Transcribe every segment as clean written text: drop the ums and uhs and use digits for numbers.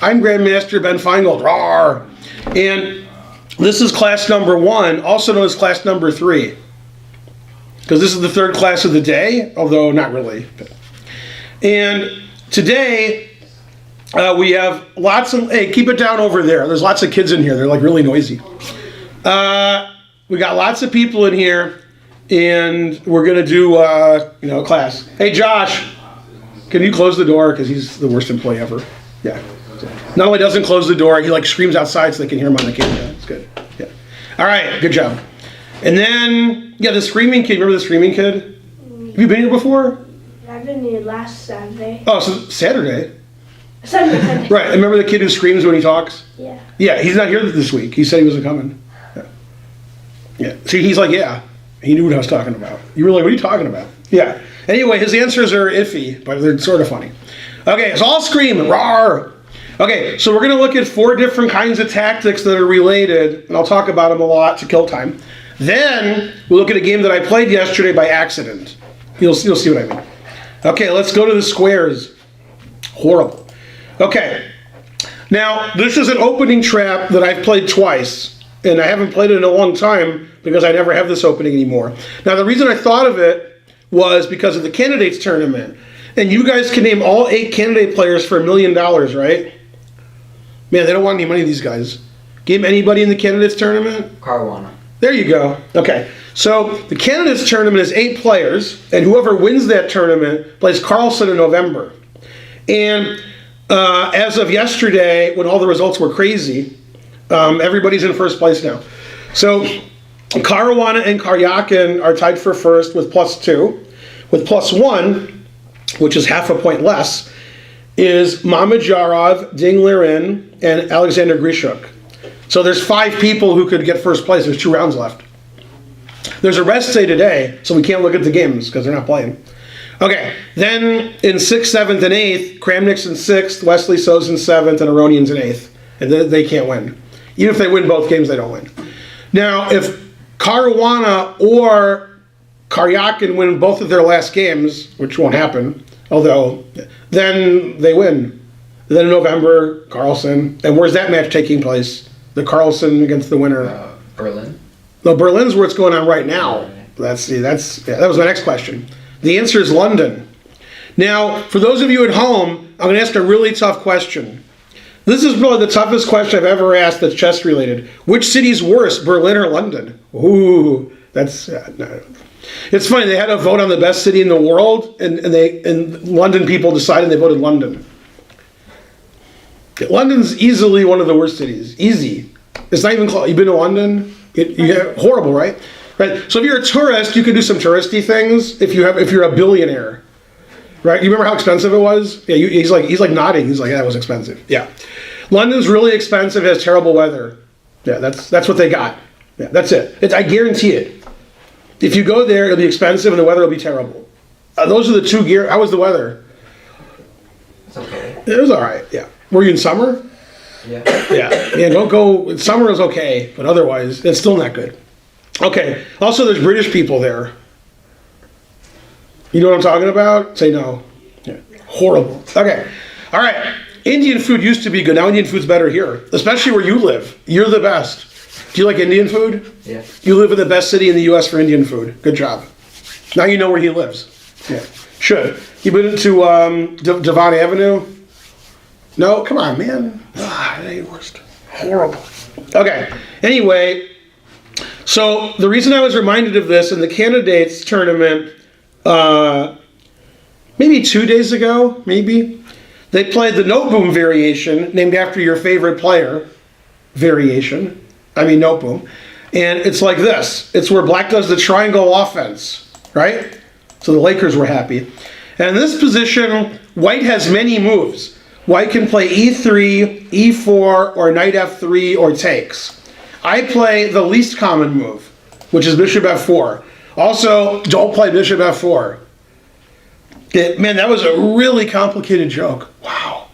I'm Grandmaster Ben Finegold. Rawr. And this is class number 1, also known as class number 3. Because this is the third class of the day, although not really. And today, we have lots of, hey, keep it down over there. There's lots of kids in here. They're like really noisy. We got lots of people in here, and we're going to do, class. Hey, Josh, can you close the door? Because he's the worst employee ever. Yeah. Not only doesn't close the door, he like screams outside so they can hear him on the camera. It's good. Yeah. All right, good job. And then, the screaming kid. Remember the screaming kid? Have you been here before? I've been here last Saturday. Oh, so Saturday? Sunday. Right, and remember the kid who screams when he talks? Yeah. Yeah, he's not here this week. He said he wasn't coming. Yeah. See, he's like, yeah. He knew what I was talking about. You were like, what are you talking about? Yeah. Anyway, his answers are iffy, but they're sort of funny. Okay, so I'll scream, roar. Okay, so we're going to look at 4 different kinds of tactics that are related, and I'll talk about them a lot to kill time. Then we'll look at a game that I played yesterday by accident. You'll see what I mean. Okay, let's go to the squares. Horrible. Okay, now this is an opening trap that I've played twice, and I haven't played it in a long time because I never have this opening anymore. Now the reason I thought of it was because of the candidates tournament. And you guys can name all 8 candidate players for $1 million, right? Man, they don't want any money, these guys. Game anybody in the candidates tournament? Caruana. There you go. Okay. So the candidates tournament is 8 players, and whoever wins that tournament plays Carlson in November. And as of yesterday, when all the results were crazy, everybody's in first place now. So Caruana and Karyakin are tied for first with +2. With +1, which is half a point less, is Mamedyarov, Ding Liren, and Alexander Grishuk. So there's 5 people who could get first place. There's 2 rounds left. There's a rest day today, so we can't look at the games because they're not playing. Okay, then in 6th, 7th, and 8th, Kramnik's in 6th, Wesley So's in 7th, and Aronian's in 8th. And they can't win. Even if they win both games, they don't win. Now, if Caruana or Karyakin win both of their last games, which won't happen, although then they win. Then in November, Carlson. And where's that match taking place? The Carlson against the winner. Berlin. No, Berlin's where it's going on right now. That was my next question. The answer is London. Now, for those of you at home, I'm going to ask a really tough question. This is probably the toughest question I've ever asked that's chess related. Which city's worse, Berlin or London? Ooh, that's no. It's funny, they had a vote on the best city in the world, and London people decided they voted London. London's easily one of the worst cities. Easy. It's not even close. You've been to London? Horrible, right? Right. So if you're a tourist, you can do some touristy things. If you're a billionaire, right? You remember how expensive it was? Yeah. He's like nodding. He's like, that was expensive. Yeah. London's really expensive. Has terrible weather. Yeah. That's what they got. Yeah. That's it. I guarantee it. If you go there, it'll be expensive and the weather will be terrible. Those are the 2 gear. How was the weather? It's okay. It was all right. Yeah. Were you in summer? Yeah. Yeah. Don't go. Summer is okay, but otherwise, it's still not good. Okay. Also, there's British people there. You know what I'm talking about? Say no. Yeah. Horrible. Okay. All right. Indian food used to be good. Now Indian food's better here, especially where you live. You're the best. Do you like Indian food? Yeah. You live in the best city in the U.S. for Indian food. Good job. Now you know where he lives. Yeah. Should. You been to Devon Avenue? No? Come on, man. That ain't worst. Horrible. Okay. Anyway, so the reason I was reminded of this in the candidates tournament, maybe 2 days ago, they played the Note Boom variation, named after your favorite player variation. Note Boom. And it's like this. It's where black does the triangle offense, right? So the Lakers were happy. And in this position, white has many moves. White can play e3, e4, or knight f3, or takes. I play the least common move, which is bishop f4. Also, don't play bishop f4. Man, that was a really complicated joke. Wow.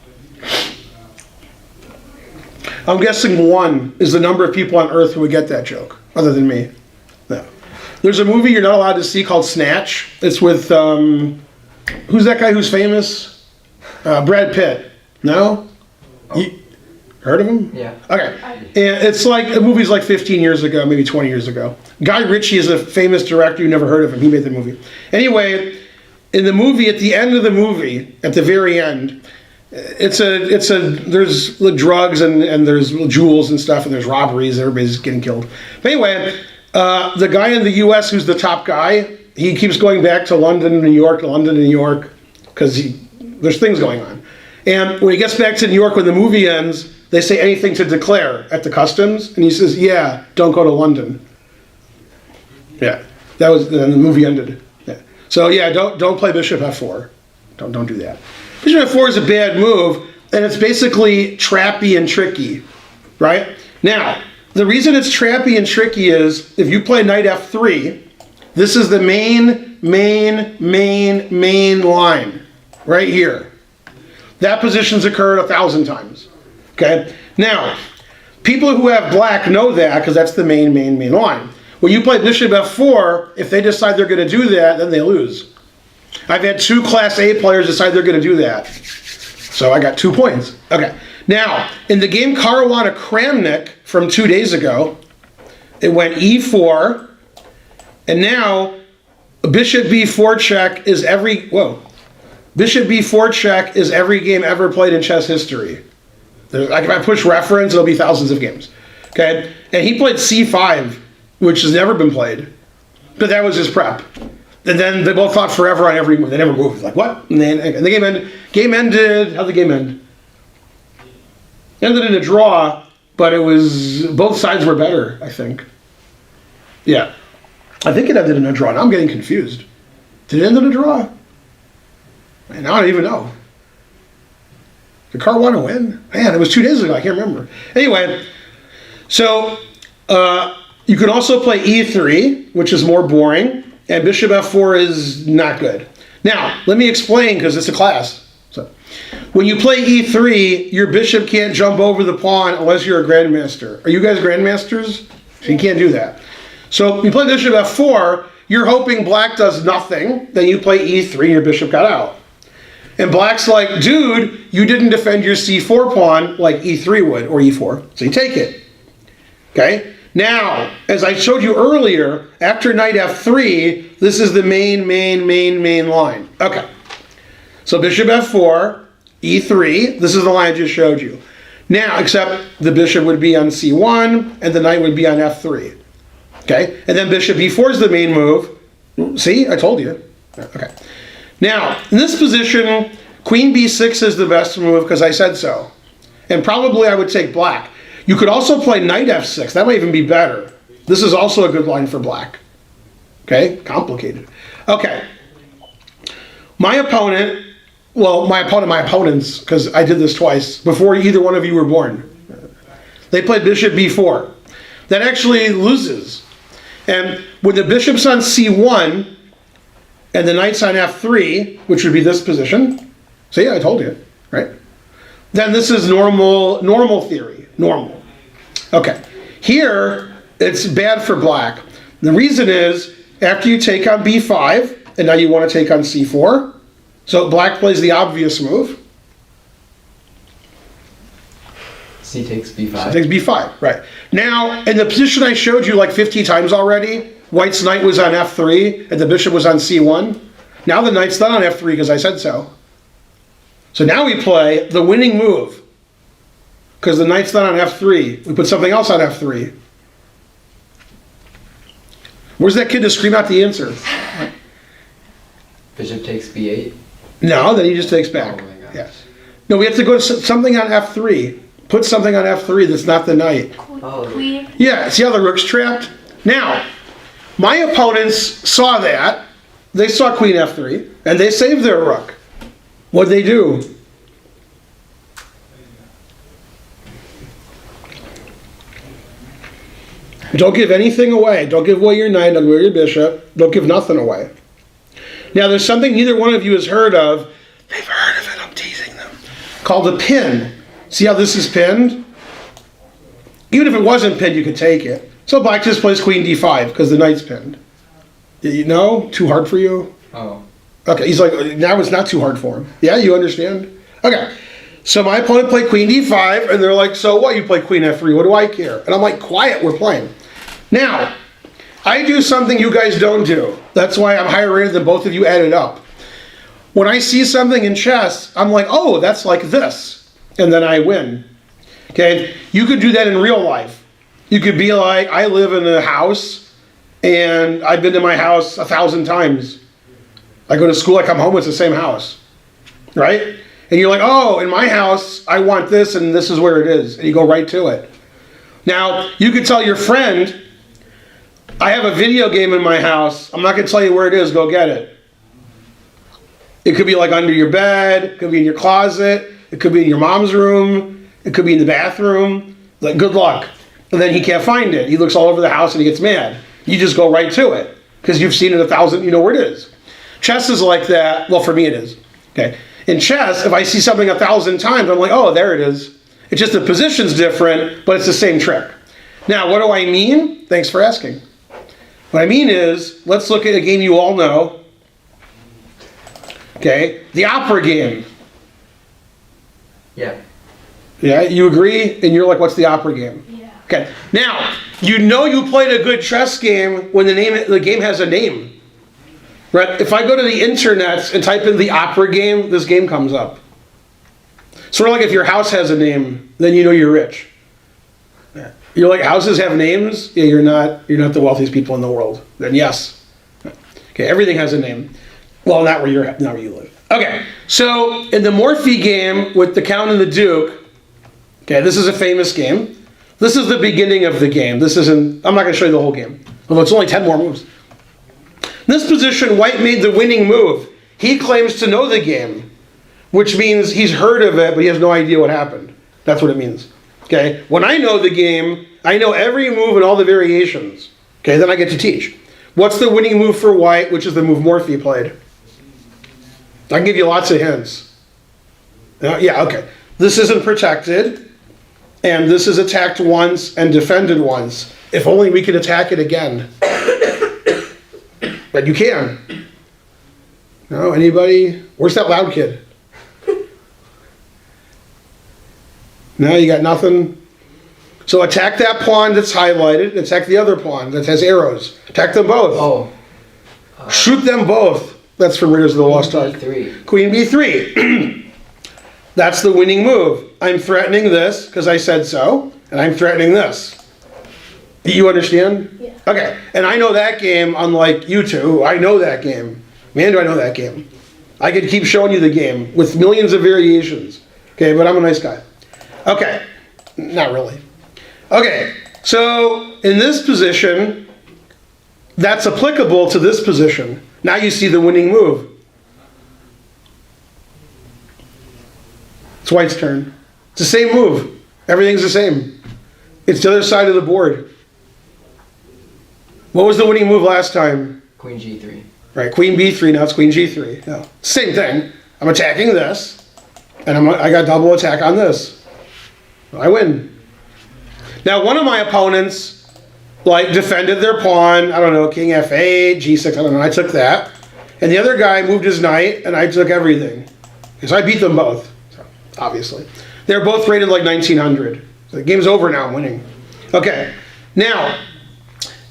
I'm guessing 1 is the number of people on Earth who would get that joke, other than me. No. There's a movie you're not allowed to see called Snatch. It's with, who's that guy who's famous? Brad Pitt. No? Heard of him? Yeah. Okay. And it's like, the movie's like 15 years ago, maybe 20 years ago. Guy Ritchie is a famous director. You never heard of him. He made the movie. Anyway, in the movie, at the end of the movie, at the very end, there's drugs and there's jewels and stuff and there's robberies. Everybody's getting killed. But anyway, the guy in the U.S. who's the top guy, he keeps going back to London, New York, because there's things going on. And when he gets back to New York, when the movie ends, they say anything to declare at the customs, and he says, "Yeah, don't go to London." Yeah, and the movie ended. Yeah. So yeah, don't play Bishop F4. Don't do that. Bishop F4 is a bad move, and it's basically trappy and tricky, right? Now, the reason it's trappy and tricky is if you play Knight F3, this is the main line right here. That position's occurred 1,000 times. Okay? Now, people who have black know that because that's the main line. When you play Bishop F4, if they decide they're going to do that, then they lose. I've had 2 Class A players decide they're going to do that. So I got 2 points. Okay. Now, in the game Caruana-Kramnik from 2 days ago, it went E4, and now Bishop B4 check is Bishop B4 check is every game ever played in chess history. If I push reference, it'll be thousands of games. Okay? And he played C5, which has never been played. But that was his prep. And then they both fought forever on every move. They never moved. Like, what? And the game ended. How'd the game end? Ended in a draw, but it was, both sides were better, I think. Yeah. I think it ended in a draw. Now I'm getting confused. Did it end in a draw? And now I don't even know. Did Caruana win? Man, it was 2 days ago. I can't remember. Anyway, so you can also play E3, which is more boring, and Bishop F4 is not good. Now, let me explain, because it's a class. So, when you play E3, your bishop can't jump over the pawn unless you're a grandmaster. Are you guys grandmasters? So you can't do that. So you play Bishop F4, you're hoping black does nothing, then you play E3 and your bishop got out. And black's like, dude, you didn't defend your C4 pawn like E3 would, or E4, so you take it. Okay? Now, as I showed you earlier, after Knight F3, this is the main line. Okay. So Bishop F4, E3, this is the line I just showed you. Now, except the bishop would be on C1, and the knight would be on F3. Okay? And then Bishop E4 is the main move. See? I told you. Okay. Now, in this position, Queen B6 is the best move because I said so. And probably I would take black. You could also play Knight F6. That might even be better. This is also a good line for black. Okay? Complicated. Okay. My opponents, because I did this twice, before either one of you were born. They played Bishop B4. That actually loses. And when the bishop's on C1, and the knight's on F3, which would be this position. See, I told you, right? Then this is normal theory. Normal. Okay. Here, it's bad for black. The reason is, after you take on B5, and now you want to take on C4, so black plays the obvious move. C takes B5. C takes B5, right. Now, in the position I showed you like 50 times already, white's knight was on F3, and the bishop was on C1. Now the knight's not on F3 because I said so. So now we play the winning move. Because the knight's not on F3. We put something else on F3. Where's that kid to scream out the answer? Bishop takes B8. No, then he just takes back. Oh my gosh. Yes. No, we have to go to something on F3. Put something on F3 that's not the knight. Oh. Queen. Yeah, see how the rook's trapped? Now, my opponents saw that. They saw Queen F3, and they saved their rook. What'd they do? Don't give anything away. Don't give away your knight, don't give away your bishop. Don't give nothing away. Now, there's something neither one of you has heard of. They've heard of it, I'm teasing them. Called a pin. See how this is pinned? Even if it wasn't pinned, you could take it. So black just plays Queen D5 because the knight's pinned. You know? Too hard for you? Oh. Okay, he's like, now it's not too hard for him. Yeah, you understand? Okay, So my opponent played queen d5, and they're like, so what, you play queen f3, what do I care? And I'm like, quiet, we're playing. Now, I do something you guys don't do. That's why I'm higher rated than both of you added up. When I see something in chess, I'm like, oh, that's like this. And then I win. Okay? You could do that in real life. You could be like, I live in a house, and I've been to my house 1,000 times. I go to school, I come home, it's the same house. Right? And you're like, oh, in my house, I want this, and this is where it is. And you go right to it. Now, you could tell your friend, I have a video game in my house. I'm not going to tell you where it is. Go get it. It could be like under your bed. It could be in your closet. It could be in your mom's room. It could be in the bathroom. Like, good luck. And then he can't find it. He looks all over the house and he gets mad. You just go right to it because you've seen it 1,000, you know where it is. Chess is like that. Well, for me it is. Okay. In chess, if I see something 1,000 times, I'm like, oh, there it is. It's just the position's different, but it's the same trick. Now, what do I mean? Thanks for asking. What I mean is, let's look at a game you all know. Okay, the opera game. Yeah. Yeah, you agree? And you're like, what's the opera game? Yeah. Okay, now, you know you played a good chess game when the game has a name. Right? If I go to the internet and type in the opera game, this game comes up. Sort of like if your house has a name, then you know you're rich. You're like, houses have names? Yeah, you're not the wealthiest people in the world. Then yes. Okay, everything has a name. Well, not where you live. Okay, so in the Morphe game with the Count and the Duke, okay, this is a famous game. This is the beginning of the game. I'm not going to show you the whole game, although it's only 10 more moves. In this position, White made the winning move. He claims to know the game, which means he's heard of it, but he has no idea what happened. That's what it means. Okay, when I know the game, I know every move and all the variations. Okay, then I get to teach. What's the winning move for White, which is the move Morphe played? I can give you lots of hints. Yeah, okay. This isn't protected, and this is attacked once and defended once. If only we could attack it again. But you can. No, anybody? Where's that loud kid? No, you got nothing? So attack that pawn that's highlighted, and attack the other pawn that has arrows. Attack them both. Oh. Shoot them both. That's from Raiders of the Lost Ark. B3. Queen b3. That's the winning move. I'm threatening this because I said so, and I'm threatening this. Do you understand? Yeah. Okay, and I know that game unlike you two. I know that game. Man, do I know that game. I could keep showing you the game with millions of variations. Okay, but I'm a nice guy. Okay, not really. Okay, so in this position, that's applicable to this position. Now you see the winning move. It's White's turn. It's the same move. Everything's the same. It's the other side of the board. What was the winning move last time? Queen G3. Right, Queen B3, now it's Queen G3. No, same thing. I'm attacking this, and I got double attack on this. I win. Now, one of my opponents, defended their pawn. I don't know, King F8, G6, I don't know. I took that. And the other guy moved his knight, and I took everything. So I beat them both, obviously. They're both rated like 1900. So the game's over now, I'm winning. Okay, now,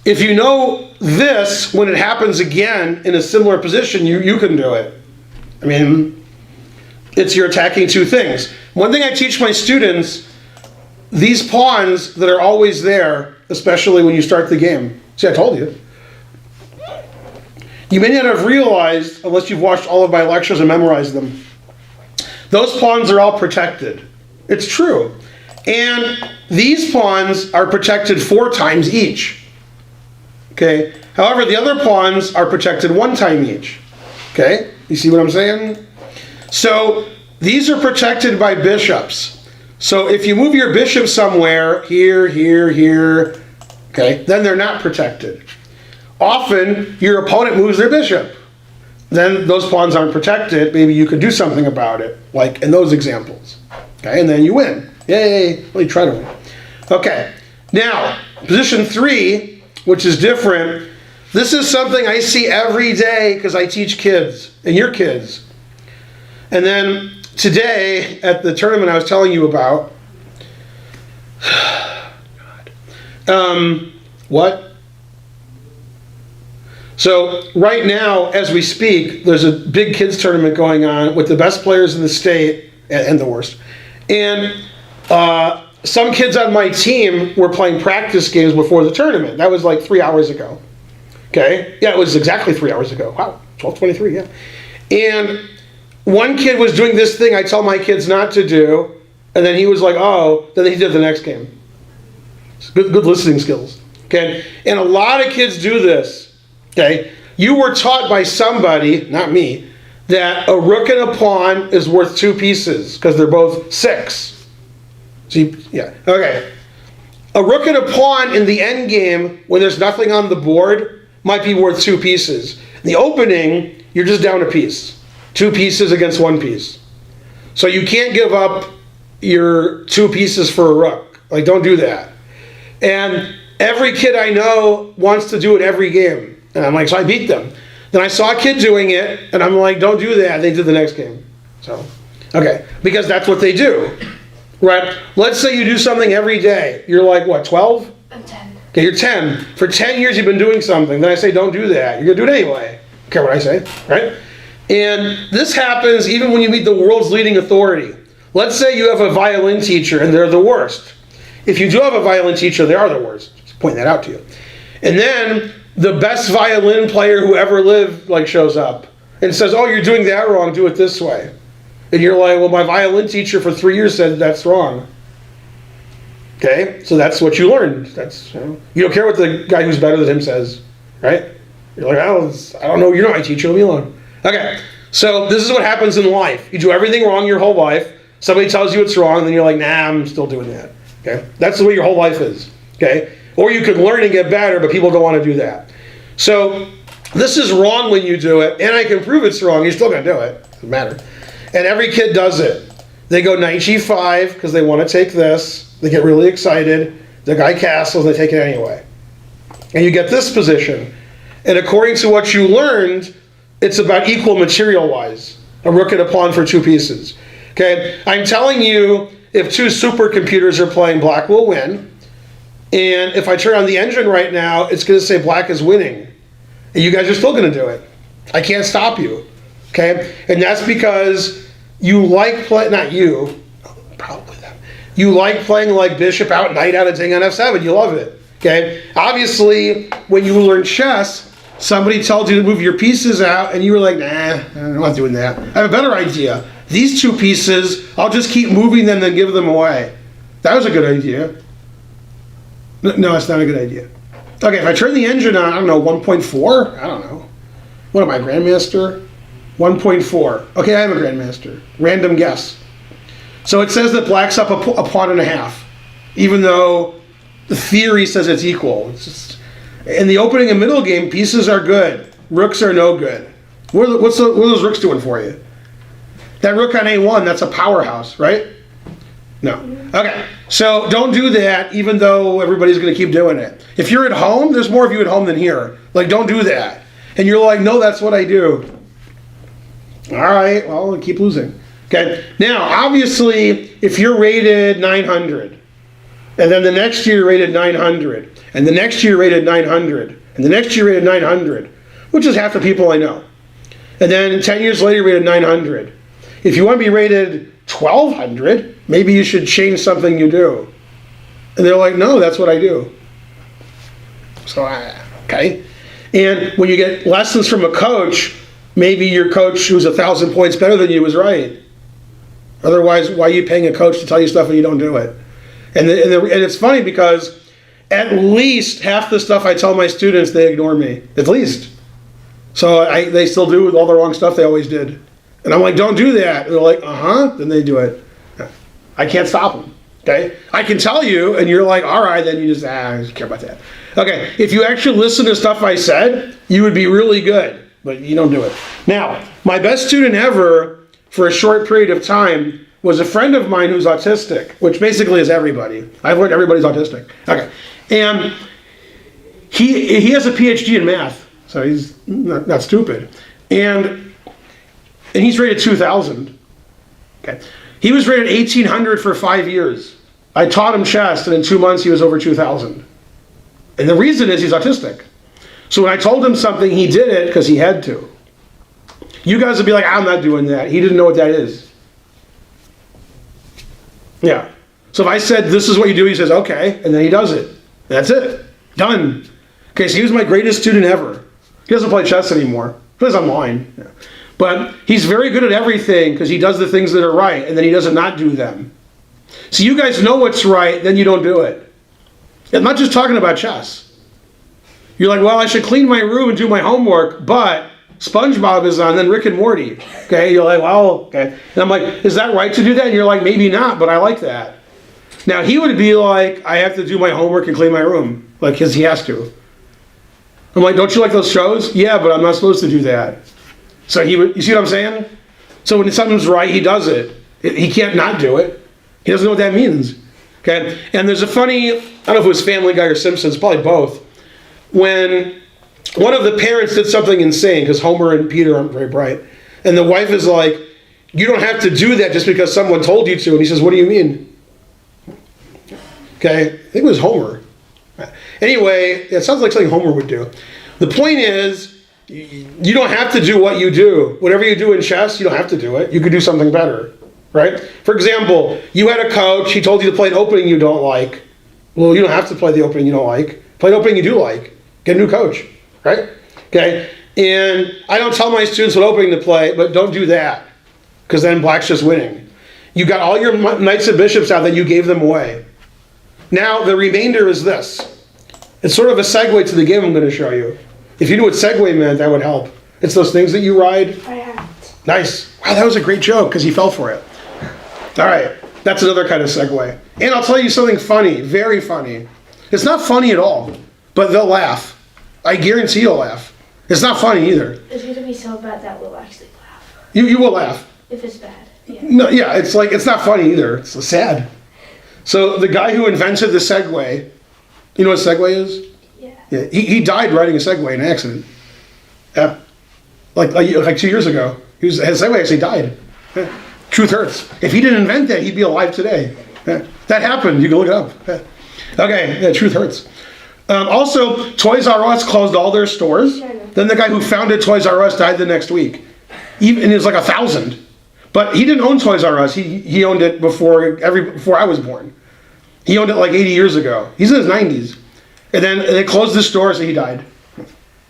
if you know this, when it happens again in a similar position, you can do it. I mean, you're attacking two things. One thing I teach my students, these pawns that are always there, especially when you start the game. See, I told you. You may not have realized, unless you've watched all of my lectures and memorized them, those pawns are all protected. It's true. And these pawns are protected 4 times each. Okay? However, the other pawns are protected 1 time each. Okay? You see what I'm saying? So, these are protected by bishops. So if you move your bishop somewhere, here, okay, then they're not protected. Often, your opponent moves their bishop. Then those pawns aren't protected. Maybe you could do something about it, like in those examples. Okay, and then you win. Yay, well, you try to win. Okay, now, position 3, which is different. This is something I see every day because I teach kids, and your kids. And then today at the tournament I was telling you about, what? So right now, as we speak, there's a big kids tournament going on with the best players in the state and the worst. And some kids on my team were playing practice games before the tournament. That was like 3 hours ago. Okay? Yeah, it was exactly 3 hours ago. Wow, 12:23, yeah. And one kid was doing this thing I tell my kids not to do, and then he was like, oh, then he did the next game. It's good listening skills. Okay? And a lot of kids do this. Okay? You were taught by somebody, not me, that a rook and a pawn is worth 2 pieces because they're both 6. See, yeah, okay. A rook and a pawn in the end game, when there's nothing on the board, might be worth 2 pieces. In the opening, you're just down a piece. 2 pieces against 1 piece. So you can't give up your 2 pieces for a rook. Like, don't do that. And every kid I know wants to do it every game. And I'm like, so I beat them. Then I saw a kid doing it, and I'm like, don't do that. They did the next game. So, okay, because that's what they do. Right? Let's say you do something every day. You're like, what, 12? I'm 10. Okay, you're 10. For 10 years you've been doing something. Then I say, don't do that. You're going to do it anyway. Don't care what I say, right? And this happens even when you meet the world's leading authority. Let's say you have a violin teacher and they're the worst. If you do have a violin teacher, they are the worst. Just point that out to you. And then the best violin player who ever lived shows up and says, oh, you're doing that wrong. Do it this way. And you're like, well, my violin teacher for 3 years said that's wrong. Okay, so that's what you learned. That's you don't care what the guy who's better than him says, right? You're like, oh, I don't know. You're not my teacher. Leave me alone. Okay, so this is what happens in life. You do everything wrong your whole life. Somebody tells you it's wrong, and then you're like, nah, I'm still doing that. Okay, that's the way your whole life is. Okay, or you could learn and get better, but people don't want to do that. So this is wrong when you do it, and I can prove it's wrong. You're still gonna do it. Doesn't matter. And every kid does it. They go knight g5 because they want to take this. They get really excited. The guy castles, and they take it anyway. And you get this position. And according to what you learned, it's about equal material-wise. A rook and a pawn for 2 pieces. Okay, I'm telling you, if 2 supercomputers are playing, black will win. And if I turn on the engine right now, it's going to say black is winning. And you guys are still going to do it. I can't stop you. Okay, and that's because you like not you, probably them. You like playing like bishop out, knight out, and taking on f7. You love it. Okay, obviously, when you learn chess, somebody tells you to move your pieces out, and you were like, nah, I'm not doing that. I have a better idea. These 2 pieces, I'll just keep moving them and give them away. That was a good idea. No, it's not a good idea. Okay, if I turn the engine on, I don't know, 1.4? I don't know. What am I, Grandmaster? 1.4. Okay, I am a Grandmaster. Random guess. So it says that black's up a pawn and a half, even though the theory says it's equal. It's just, in the opening and middle game, pieces are good. Rooks are no good. What are those rooks doing for you? That rook on a1, that's a powerhouse, right? No. Okay, so don't do that, even though everybody's going to keep doing it. If you're at home, there's more of you at home than here. Like, don't do that. And you're like, no, that's what I do. All right, well, keep losing. Okay, now, obviously, if you're rated 900, and then the next year rated 900, and the next year rated 900, and the next year rated 900, which is half the people I know, and then 10 years later rated 900. If you want to be rated 1200, maybe you should change something you do. And they're like, no, that's what I do. So, okay. And when you get lessons from a coach, maybe your coach who's 1,000 points better than you is right. Otherwise, why are you paying a coach to tell you stuff and you don't do it? And it's funny because at least half the stuff I tell my students, they ignore me. At least. So they still do all the wrong stuff they always did. And I'm like, don't do that. And they're like, uh-huh. Then they do it. I can't stop them. Okay? I can tell you, and you're like, all right, then you just, I don't care about that. Okay, if you actually listen to stuff I said, you would be really good. But you don't do it. Now, my best student ever, for a short period of time, was a friend of mine who's autistic, which basically is everybody. I've learned everybody's autistic. Okay. And he has a PhD in math, so he's not stupid. And he's rated 2,000. Okay. He was rated 1800 for 5 years. I taught him chess, and in 2 months he was over 2,000. And the reason is he's autistic. So when I told him something, he did it because he had to. You guys would be like, I'm not doing that. He didn't know what that is. Yeah. So if I said, this is what you do, he says, okay, and then he does it. That's it. Done. Okay, so he was my greatest student ever. He doesn't play chess anymore. He plays online. Yeah. But he's very good at everything because he does the things that are right, and then he doesn't not do them. So you guys know what's right, then you don't do it. I'm not just talking about chess. You're like, well, I should clean my room and do my homework, but SpongeBob is on, then Rick and Morty. Okay, you're like, well, okay. And I'm like, is that right to do that? And you're like, maybe not, but I like that. Now, he would be like, I have to do my homework and clean my room, like, because he has to. I'm like, don't you like those shows? Yeah, but I'm not supposed to do that. So he would, you see what I'm saying? So when something's right, he does it. He can't not do it. He doesn't know what that means. Okay? And there's a funny, I don't know if it was Family Guy or Simpsons, probably both, when one of the parents did something insane, because Homer and Peter aren't very bright, and the wife is like, you don't have to do that just because someone told you to. And he says, what do you mean? Okay, I think it was Homer. Anyway, it sounds like something Homer would do. The point is, you don't have to do what you do. Whatever you do in chess, you don't have to do it. You could do something better, right? For example, you had a coach, he told you to play an opening you don't like. Well, you don't have to play the opening you don't like. Play an opening you do like. Get a new coach, right? Okay, and I don't tell my students what opening to play, but don't do that, because then black's just winning. You got all your knights and bishops out, then you gave them away. Now, the remainder is this. It's sort of a segue to the game I'm going to show you. If you knew what segue meant, that would help. It's those things that you ride. I haven't. Nice. Wow, that was a great joke because he fell for it. All right, that's another kind of segue. And I'll tell you something funny, very funny. It's not funny at all, but they'll laugh. I guarantee you'll laugh. It's not funny either. It's going to be so bad that we'll actually laugh. You will laugh. If it's bad. Yeah. No, yeah, it's like, it's not funny either. It's sad. So the guy who invented the Segway, you know what a Segway is? Yeah. He died riding a Segway in an accident. Yeah. Like 2 years ago. His Segway actually died. Yeah. Truth hurts. If he didn't invent that, he'd be alive today. Yeah. That happened. You can look it up. Yeah. Okay, yeah, truth hurts. Also, Toys R Us closed all their stores. Then the guy who founded Toys R Us died the next week. And it was like 1,000. But he didn't own Toys R Us. He owned it before I was born. He owned it like 80 years ago. He's in his 90s. And then they closed the store, so he died.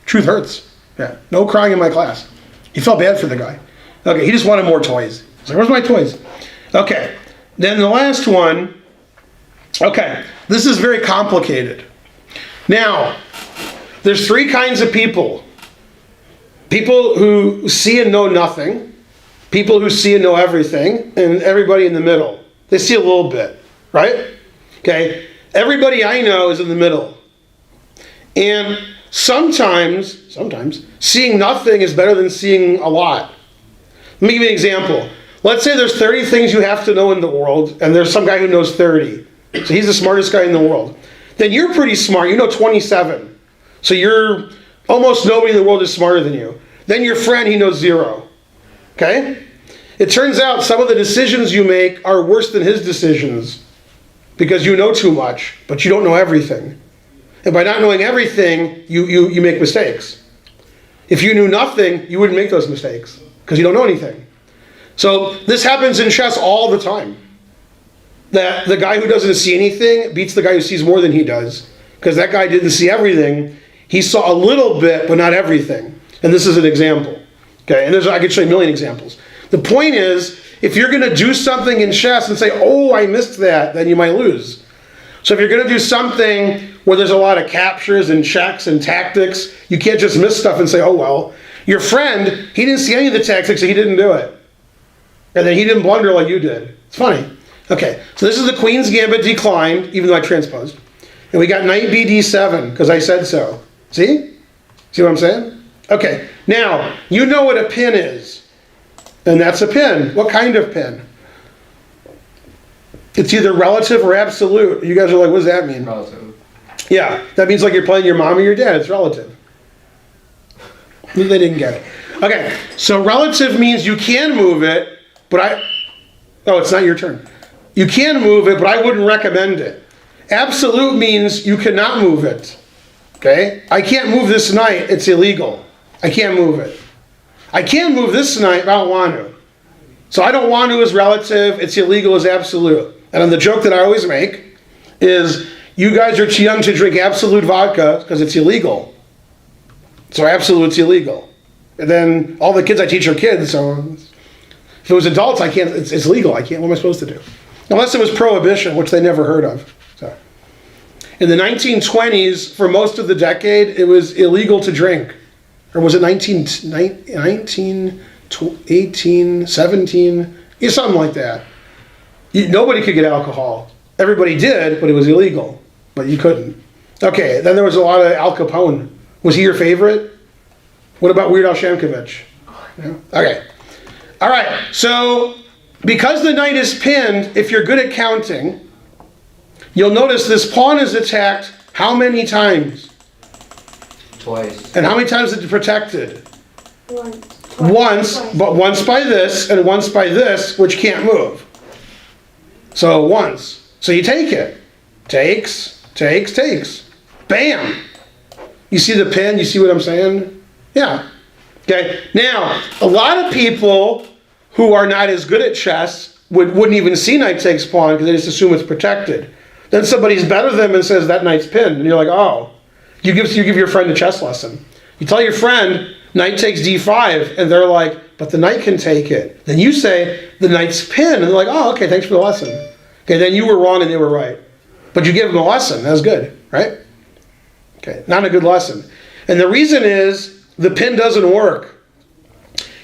Truth hurts. Yeah. No crying in my class. He felt bad for the guy. Okay, he just wanted more toys. He's like, where's my toys? Okay. Then the last one. Okay, this is very complicated. Now, there's 3 kinds of people. People who see and know nothing. People who see and know everything. And everybody in the middle. They see a little bit, right? Okay, everybody I know is in the middle. And sometimes, seeing nothing is better than seeing a lot. Let me give you an example. Let's say there's 30 things you have to know in the world, and there's some guy who knows 30. So he's the smartest guy in the world. Then you're pretty smart. You know 27. So you're almost nobody in the world is smarter than you. Then your friend, he knows 0. Okay? It turns out some of the decisions you make are worse than his decisions because you know too much, but you don't know everything. And by not knowing everything, you make mistakes. If you knew nothing, you wouldn't make those mistakes because you don't know anything. So this happens in chess all the time. That the guy who doesn't see anything beats the guy who sees more than he does. Because that guy didn't see everything. He saw a little bit, but not everything. And this is an example. Okay, and I could show you a million examples. The point is, if you're going to do something in chess and say, oh, I missed that, then you might lose. So if you're going to do something where there's a lot of captures and checks and tactics, you can't just miss stuff and say, oh, well. Your friend, he didn't see any of the tactics, so he didn't do it. And then he didn't blunder like you did. It's funny. Okay, so this is the Queen's Gambit declined, even though I transposed. And we got knight bd7, because I said so. See? See what I'm saying? Okay, now, you know what a pin is. And that's a pin. What kind of pin? It's either relative or absolute. You guys are like, what does that mean? Relative. Yeah, that means like you're playing your mom or your dad. It's relative. They didn't get it. Okay, so relative means you can move it, but Oh, it's not your turn. You can move it, but I wouldn't recommend it. Absolute means you cannot move it. Okay? I can't move this knight. It's illegal. I can't move it. I can move this knight, but I don't want to. So I don't want to is relative. It's illegal is absolute. And then the joke that I always make is, you guys are too young to drink absolute vodka because it's illegal. So absolute's illegal. And then all the kids I teach are kids, so if it was adults, I can't. It's legal. I can't. What am I supposed to do? Unless it was prohibition, which they never heard of. So, in the 1920s, for most of the decade, it was illegal to drink. Or was it 19, 18, 17? Yeah, something like that. Nobody could get alcohol. Everybody did, but it was illegal. But you couldn't. Okay, then there was a lot of Al Capone. Was he your favorite? What about Weird Al Yankovic? No? Okay. All right, so because the knight is pinned, if you're good at counting, you'll notice this pawn is attacked how many times? Twice. And how many times is it protected? Once, but once by this and once by this, which can't move. So once. So you take it. Takes. Bam! You see the pin? You see what I'm saying? Yeah. Okay. Now, a lot of people who are not as good at chess wouldn't even see knight takes pawn because they just assume it's protected. Then somebody's better than them and says that knight's pinned, and you're like, oh. You give your friend a chess lesson. You tell your friend knight takes d5, and they're like, but the knight can take it. Then you say the knight's pinned, and they're like, oh, okay, thanks for the lesson. Okay, then you were wrong and they were right. But you give them a lesson. That's good, right? Okay, not a good lesson. And the reason is the pin doesn't work.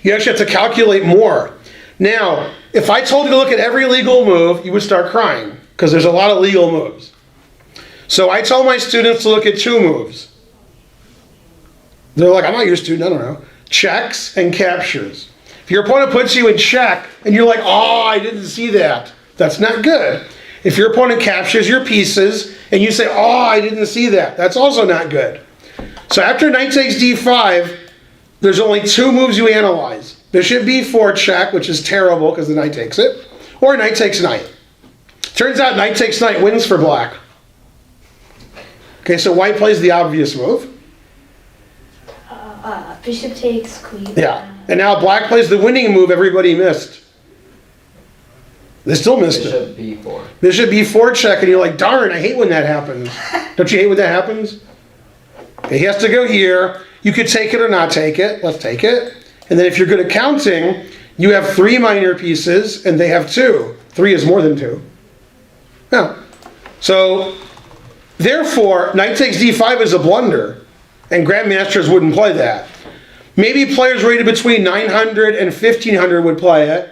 You actually have to calculate more. Now, if I told you to look at every legal move, you would start crying because there's a lot of legal moves. So I tell my students to look at 2 moves. They're like, I'm not your student, I don't know. Checks and captures. If your opponent puts you in check and you're like, oh, I didn't see that, that's not good. If your opponent captures your pieces and you say, oh, I didn't see that, that's also not good. So after knight takes d5, there's only 2 moves you analyze. Bishop b4 check, which is terrible because the knight takes it, or knight takes knight. Turns out knight takes knight wins for black. Okay, so white plays the obvious move. Bishop takes queen. Yeah, and now black plays the winning move everybody missed. They still missed it. Bishop b4. Bishop b4 check, and you're like, darn, I hate when that happens. Don't you hate when that happens? Okay, he has to go here. You could take it or not take it. Let's take it. And then if you're good at counting, you have 3 minor pieces, and they have 2. 3 is more than 2. Yeah. So, therefore, knight takes d5 is a blunder, and grandmasters wouldn't play that. Maybe players rated between 900 and 1500 would play it.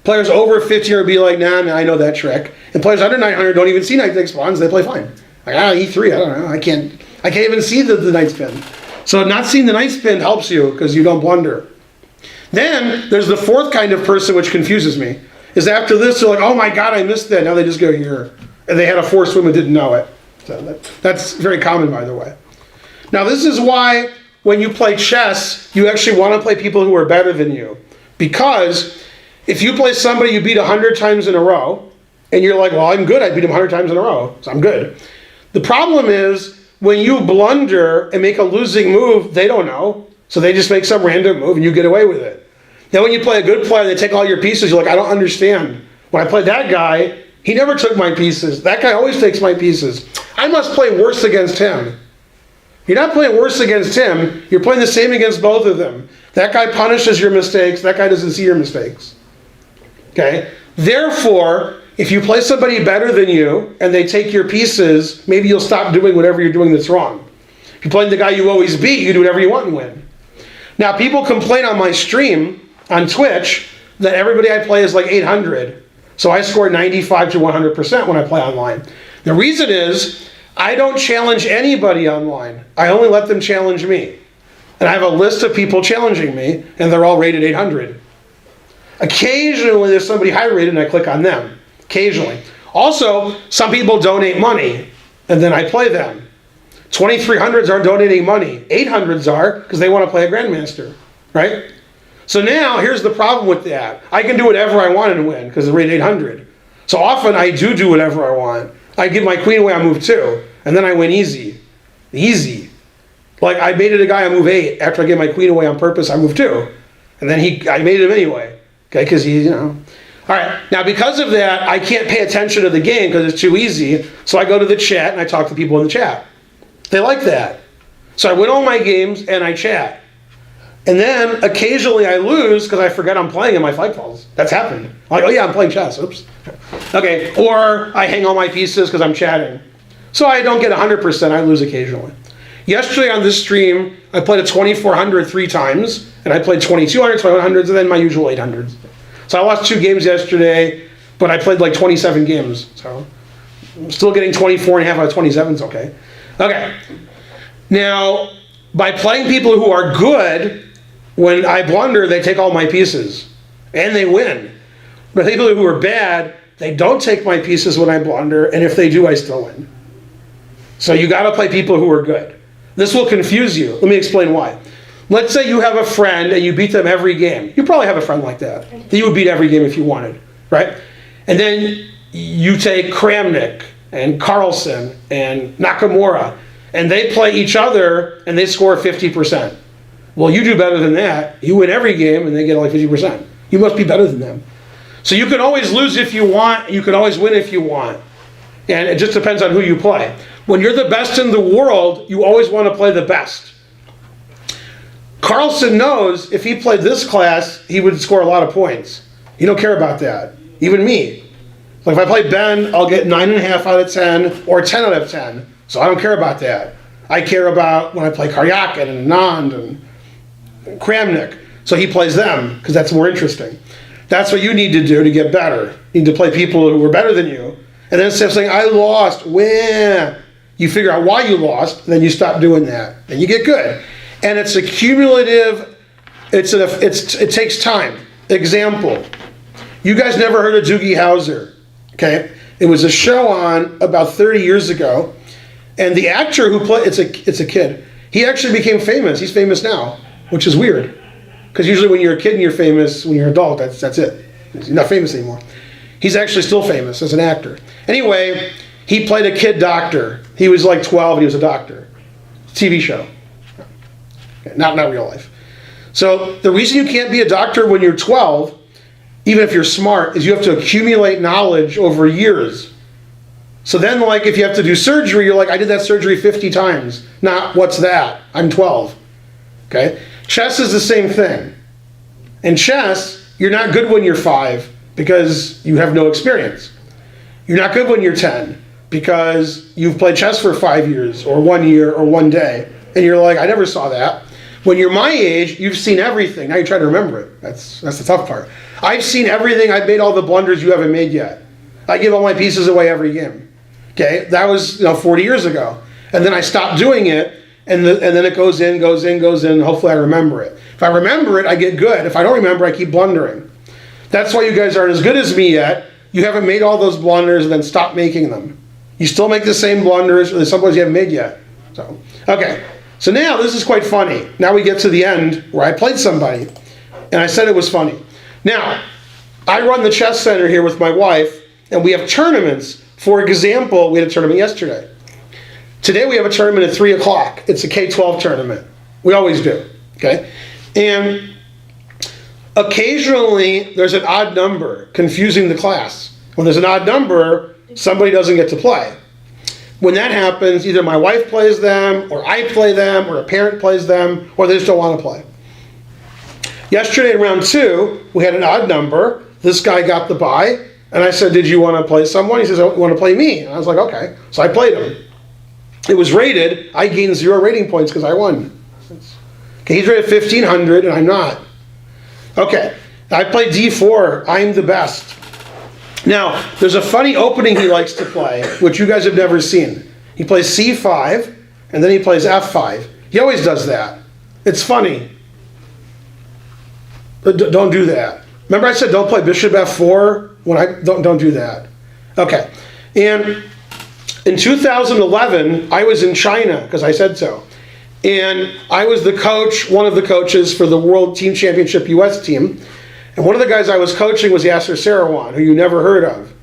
Players over 1500 would be like, nah, I know that trick. And players under 900 don't even see knight takes pawns, they play fine. Like, e3, I don't know, I can't even see the knight's pin. So not seeing the knight's pin helps you because you don't blunder. Then there's the 4th kind of person which confuses me. Is after this, they're like, oh my god, I missed that. Now they just go here. And they had a 4 swim and didn't know it. So that's very common, by the way. Now this is why when you play chess, you actually want to play people who are better than you. Because if you play somebody you beat 100 times in a row, and you're like, well, I'm good, I beat him 100 times in a row, so I'm good. The problem is, when you blunder and make a losing move, they don't know. So they just make some random move and you get away with it. Then when you play a good player, they take all your pieces, you're like, I don't understand. When I played that guy, he never took my pieces. That guy always takes my pieces. I must play worse against him. You're not playing worse against him, you're playing the same against both of them. That guy punishes your mistakes, that guy doesn't see your mistakes. Okay? Therefore, if you play somebody better than you and they take your pieces, maybe you'll stop doing whatever you're doing that's wrong. If you're playing the guy you always beat, you can do whatever you want and win. Now, people complain on my stream on Twitch that everybody I play is like 800. So I score 95 to 100% when I play online. The reason is I don't challenge anybody online. I only let them challenge me. And I have a list of people challenging me, and they're all rated 800. Occasionally, there's somebody high rated, and I click on them. Occasionally. Also, some people donate money, and then I play them. 2300s aren't donating money. 800s are, because they want to play a Grandmaster, right? So now, here's the problem with that. I can do whatever I want and win, because the rate 800. So often I do whatever I want. I give my queen away on move 2, and then I win easy. Easy. Like, I made it a guy on move 8 after I gave my queen away on purpose on move 2. And then I made him anyway. Okay, because he, All right, now because of that, I can't pay attention to the game because it's too easy. So I go to the chat and I talk to people in the chat. They like that. So I win all my games and I chat. And then occasionally I lose because I forget I'm playing in my fight calls. That's happened. I'm like, oh yeah, I'm playing chess. Oops. Okay, or I hang all my pieces because I'm chatting. So I don't get 100%, I lose occasionally. Yesterday on this stream, I played a 2400 3 times, and I played 2200, 2100s, and then my usual 800s. So I lost 2 games yesterday, but I played like 27 games. So I'm still getting 24 and a half out of 27 is okay. Okay. Now, by playing people who are good, when I blunder, they take all my pieces, and they win. But people who are bad, they don't take my pieces when I blunder, and if they do, I still win. So you got to play people who are good. This will confuse you. Let me explain why. Let's say you have a friend and you beat them every game. You probably have a friend like that you would beat every game if you wanted, right? And then you take Kramnik and Carlsen and Nakamura, and they play each other and they score 50%. Well, you do better than that. You win every game and they get only 50%. You must be better than them. So you can always lose if you want. You can always win if you want. And it just depends on who you play. When you're the best in the world, you always want to play the best. Carlsen knows if he played this class, he would score a lot of points. He don't care about that. Even me. Like if I play Ben, I'll get 9.5 out of 10 or 10 out of 10. So I don't care about that. I care about when I play Karyakin and Anand and Kramnik. So he plays them because that's more interesting. That's what you need to do to get better. You need to play people who are better than you. And then instead of saying, I lost, win, you figure out why you lost, then you stop doing that. And you get good. And it's a cumulative, it takes time. Example, you guys never heard of Doogie Howser, okay? It was a show on about 30 years ago. And the actor who played, it's a kid, he actually became famous. He's famous now, which is weird. Because usually when you're a kid and you're famous, when you're an adult, that's it. You're not famous anymore. He's actually still famous as an actor. Anyway, he played a kid doctor. He was like 12 and he was a doctor. TV show. Okay, not real life. So the reason you can't be a doctor when you're 12, even if you're smart, is you have to accumulate knowledge over years. So then like if you have to do surgery, you're like, I did that surgery 50 times. Not, what's that? I'm 12. Okay? Chess is the same thing. In chess, you're not good when you're 5 because you have no experience. You're not good when you're 10 because you've played chess for 5 years or 1 year or 1 day. And you're like, I never saw that. When you're my age, you've seen everything. Now you try to remember it. That's the tough part. I've seen everything. I've made all the blunders you haven't made yet. I give all my pieces away every game. Okay, that was 40 years ago. And then I stopped doing it. And then it goes in, and hopefully I remember it. If I remember it, I get good. If I don't remember, I keep blundering. That's why you guys aren't as good as me yet. You haven't made all those blunders and then stopped making them. You still make the same blunders, or some ones you haven't made yet. So, okay. So now this is quite funny. Now we get to the end where I played somebody, and I said it was funny. Now, I run the chess center here with my wife, and we have tournaments. For example, we had a tournament yesterday. Today we have a tournament at 3 o'clock. It's a K-12 tournament. We always do, okay? And occasionally there's an odd number confusing the class. When there's an odd number, somebody doesn't get to play. When that happens, either my wife plays them, or I play them, or a parent plays them, or they just don't want to play. Yesterday in round 2, we had an odd number. This guy got the bye, and I said, did you want to play someone? He says, I want to play me. And I was like, okay. So I played him. It was rated. I gained 0 rating points because I won. Okay, he's rated 1,500 and I'm not. Okay, I played D4. I'm the best. Now, there's a funny opening he likes to play, which you guys have never seen. He plays C5 and then he plays F5. He always does that. It's funny. But don't do that. Remember I said don't play Bishop F4? When I don't do that. Okay, and in 2011, I was in China, because I said so. And I was the coach, one of the coaches for the World Team Championship US team. And one of the guys I was coaching was Yasser Sarawan, who you never heard of.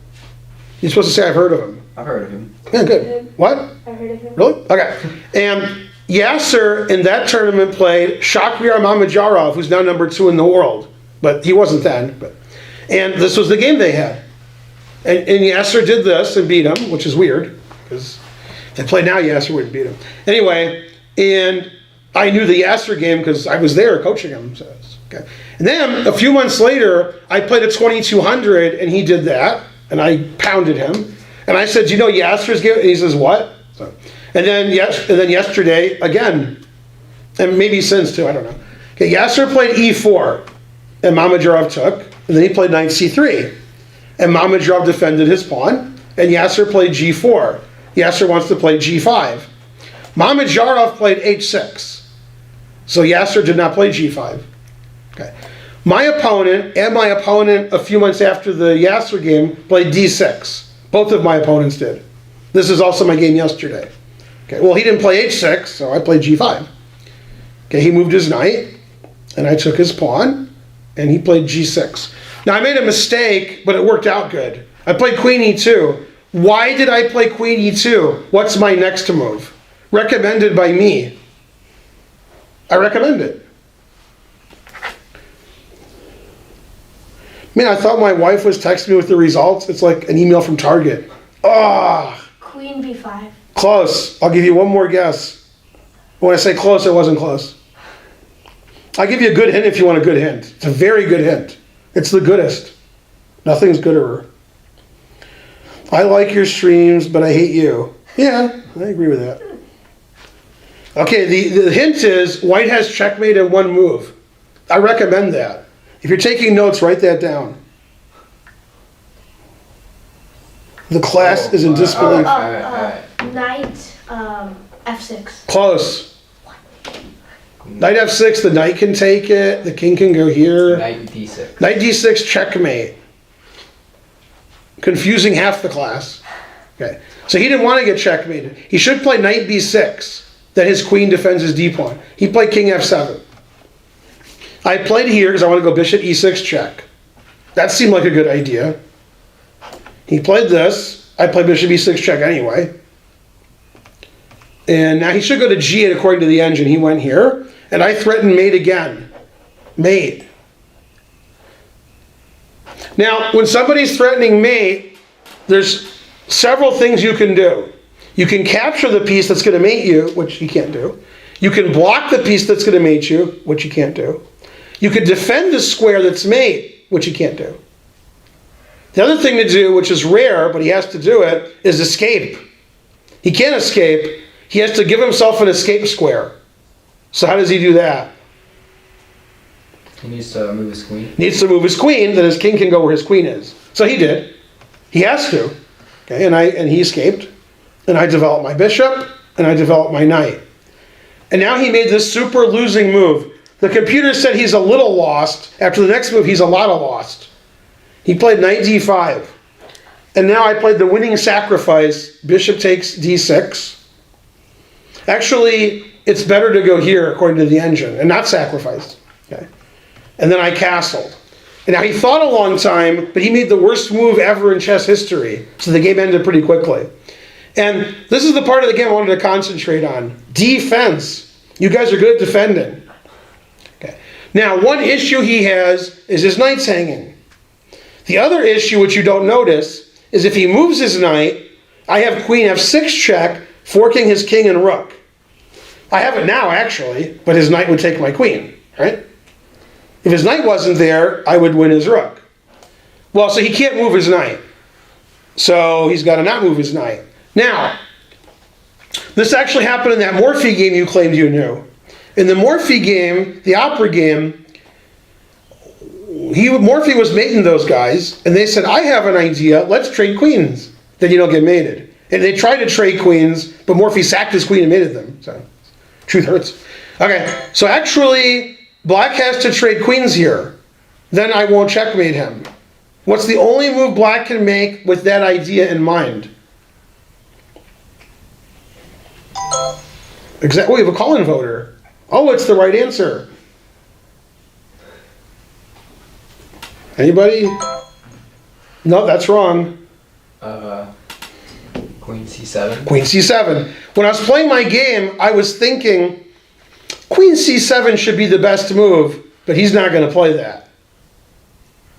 You're supposed to say I've heard of him. I've heard of him. Yeah, good. What? I heard of him. Really? Okay. And Yasser in that tournament played Shakhriyar Mamedyarov, who's now number 2 in the world. But he wasn't then. And this was the game they had. And Yasser did this and beat him, which is weird, because if they played now, Yasser wouldn't beat him. Anyway, and I knew the Yasser game because I was there coaching him. So, okay. And then a few months later, I played a 2200, and he did that, and I pounded him. And I said, "Do you know Yasser's game?" And he says, "What?" So, and then yesterday again, and maybe since too, I don't know. Okay, Yasser played E4, and Mamedyarov took, and then he played knight C3, and Mamedyarov defended his pawn, and Yasser played G4. Yasser wants to play G5. Mamedyarov played H6, so Yasser did not play G5. Okay. My opponent and my opponent a few months after the Yasser game played D6. Both of my opponents did. This is also my game yesterday. Okay, well, he didn't play H6, so I played G5. Okay, he moved his knight, and I took his pawn, and he played G6. Now, I made a mistake, but it worked out good. I played Queen E2. Why did I play Queen E2? What's my next move? Recommended by me. I recommend it. Man, I thought my wife was texting me with the results. It's like an email from Target. Queen B5. Close. I'll give you one more guess. When I say close, it wasn't close. I'll give you a good hint if you want a good hint. It's a very good hint. It's the goodest. Nothing's gooder. I like your streams, but I hate you. Yeah, I agree with that. Okay, the hint is white has checkmate in one move. I recommend that. If you're taking notes, write that down. The class is in disbelief. Knight F6. Close. Knight F6, the knight can take it, the king can go here. Knight D6. Knight D6, checkmate. Confusing half the class. Okay, so he didn't want to get checkmated. He should play knight B6, then his queen defends his D pawn. He played king F7. I played here because I want to go bishop E6 check. That seemed like a good idea. He played this. I played bishop E6 check anyway. And now he should go to G8 according to the engine. He went here. And I threatened mate again. Mate. Now, when somebody's threatening mate, there's several things you can do. You can capture the piece that's going to mate you, which you can't do. You can block the piece that's going to mate you, which you can't do. You could defend the square that's mate, which you can't do. The other thing to do, which is rare, but he has to do it, is escape. He can't escape. He has to give himself an escape square. So how does he do that? He needs to move his queen. Needs to move his queen, then his king can go where his queen is. So he did. He has to. Okay, and he escaped. And I developed my bishop, and I developed my knight. And now he made this super losing move. The computer said he's a little lost. After the next move, he's a lot of lost. He played knight D5. And now I played the winning sacrifice. Bishop takes D6. Actually, it's better to go here, according to the engine, and not sacrifice. Okay. And then I castled. And now he thought a long time, but he made the worst move ever in chess history. So the game ended pretty quickly. And this is the part of the game I wanted to concentrate on. Defense. You guys are good at defending. Okay. Now, one issue he has is his knight's hanging. The other issue, which you don't notice, is if he moves his knight, I have queen F6 check, forking his king and rook. I have it now, actually, but his knight would take my queen, right? If his knight wasn't there, I would win his rook. Well, so he can't move his knight. So he's got to not move his knight. Now, this actually happened in that Morphy game you claimed you knew. In the Morphy game, the opera game, Morphy was mating those guys, and they said, I have an idea, let's trade queens. Then you don't get mated. And they tried to trade queens, but Morphy sacked his queen and mated them. So, truth hurts. Okay, so actually, black has to trade queens here. Then I won't checkmate him. What's the only move black can make with that idea in mind? Exactly. We have a call-in voter. Oh, it's the right answer. Anybody? No, that's wrong. Queen C7. Queen C7. When I was playing my game, I was thinking, Queen C7 should be the best move, but he's not going to play that.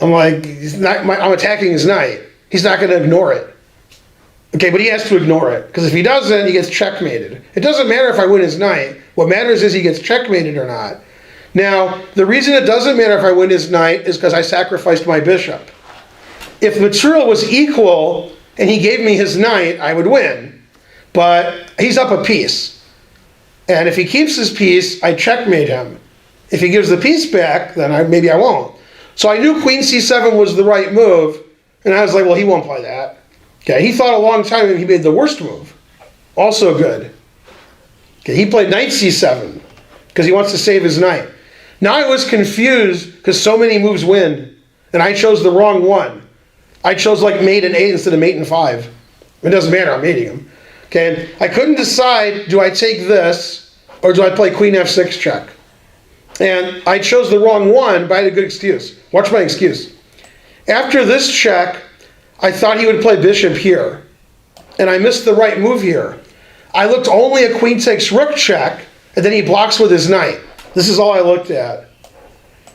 I'm like, I'm attacking his knight. He's not going to ignore it. Okay, but he has to ignore it, because if he doesn't, he gets checkmated. It doesn't matter if I win his knight. What matters is he gets checkmated or not. Now, the reason it doesn't matter if I win his knight is because I sacrificed my bishop. If material was equal and he gave me his knight, I would win. But he's up a piece. And if he keeps his piece, I checkmate him. If he gives the piece back, then maybe I won't. So I knew Queen C7 was the right move, and I was like, well, he won't play that. Okay, he thought a long time and he made the worst move. Also good. Okay, he played Knight C7 because he wants to save his knight. Now I was confused because so many moves win, and I chose the wrong one. I chose like mate and 8 instead of mate and 5. It doesn't matter, I'm mating him. Okay, I couldn't decide, do I take this or do I play Queen F6 check? And I chose the wrong one, but I had a good excuse. Watch my excuse. After this check, I thought he would play bishop here, and I missed the right move here. I looked only at queen takes rook check, and then he blocks with his knight. This is all I looked at.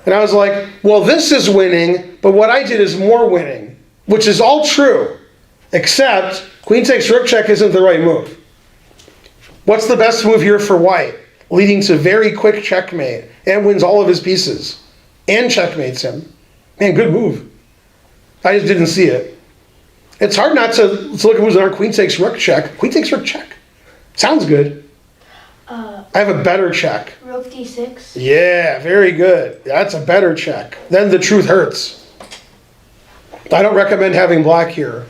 And I was like, well, this is winning, but what I did is more winning, which is all true, except queen takes rook check isn't the right move. What's the best move here for white? Leading to very quick checkmate, and wins all of his pieces, and checkmates him. Man, good move. I just didn't see it. It's hard not to look at moves that aren't queen takes rook check. Queen takes rook check. Sounds good. I have a better check. Rook D6. Yeah, very good. That's a better check. Then the truth hurts. I don't recommend having black here.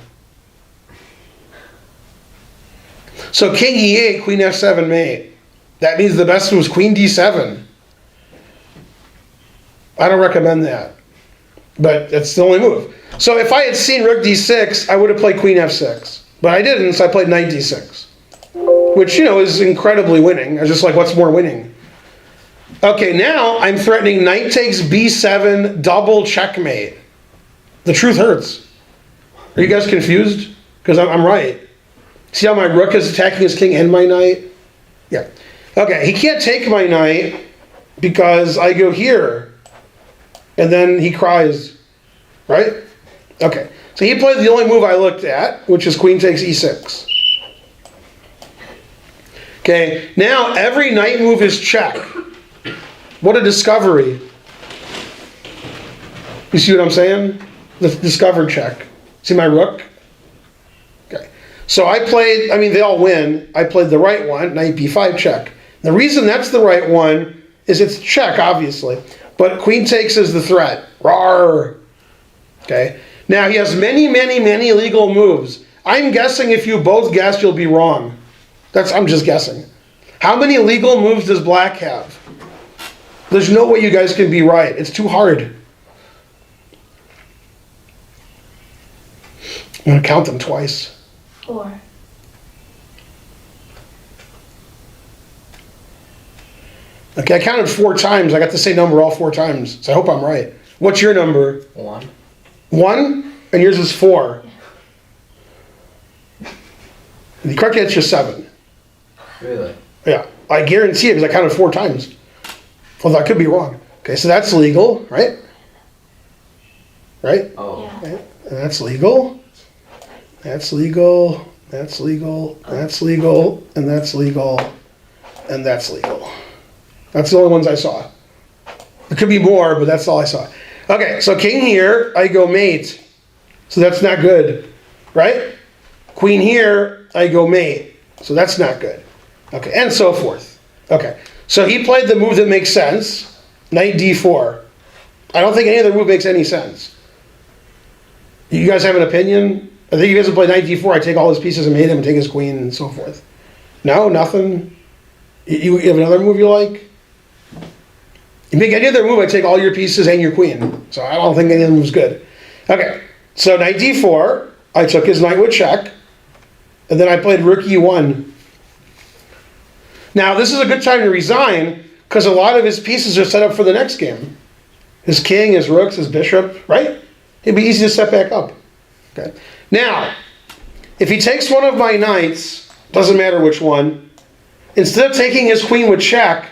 So king E8, queen F7 mate. That means the best was queen D7. I don't recommend that. But that's the only move. So if I had seen rook D6, I would have played queen F6. But I didn't, so I played knight D6. Which, is incredibly winning. I was just like, what's more winning? Okay, now I'm threatening knight takes B7, double checkmate. The truth hurts. Are you guys confused? Because I'm right. See how my rook is attacking his king and my knight? Yeah. Okay, he can't take my knight because I go here. And then he cries. Right? Okay. So he played the only move I looked at, which is queen takes E6. Okay, now every knight move is check. What a discovery. You see what I'm saying? The discovered check. See my rook? Okay. So they all win. I played the right one, knight B5 check. The reason that's the right one is it's check, obviously. But queen takes is the threat. Rawr. Okay. Now he has many, many, many legal moves. I'm guessing if you both guess, you'll be wrong. I'm just guessing. How many legal moves does black have? There's no way you guys can be right. It's too hard. I'm going to count them twice. 4. Okay, I counted 4 times. I got the same number all 4 times. So I hope I'm right. What's your number? 1. 1? And yours is 4. And the correct answer is 7. Really? Yeah, I guarantee it because I counted 4 times. Although I could be wrong. Okay, so that's legal, right? Right? Oh. Yeah. Okay. And that's legal. That's legal. That's legal. That's legal. And that's legal. And that's legal. That's the only ones I saw. There could be more, but that's all I saw. Okay, so king here, I go mate. So that's not good, right? Queen here, I go mate. So that's not good. Okay, and so forth. Okay, so he played the move that makes sense, knight d4. I don't think any other move makes any sense. You guys have an opinion? I think he doesn't play knight d4. I take all his pieces and mate him and take his queen and so forth. No, nothing? You have another move you like? You make any other move, I take all your pieces and your queen. So I don't think any of them was good. Okay, so knight d4, I took his knight with check, and then I played rook e1. Now, this is a good time to resign because a lot of his pieces are set up for the next game. His king, his rooks, his bishop, right? It'd be easy to set back up. Okay. Now, if he takes one of my knights, doesn't matter which one, instead of taking his queen with check,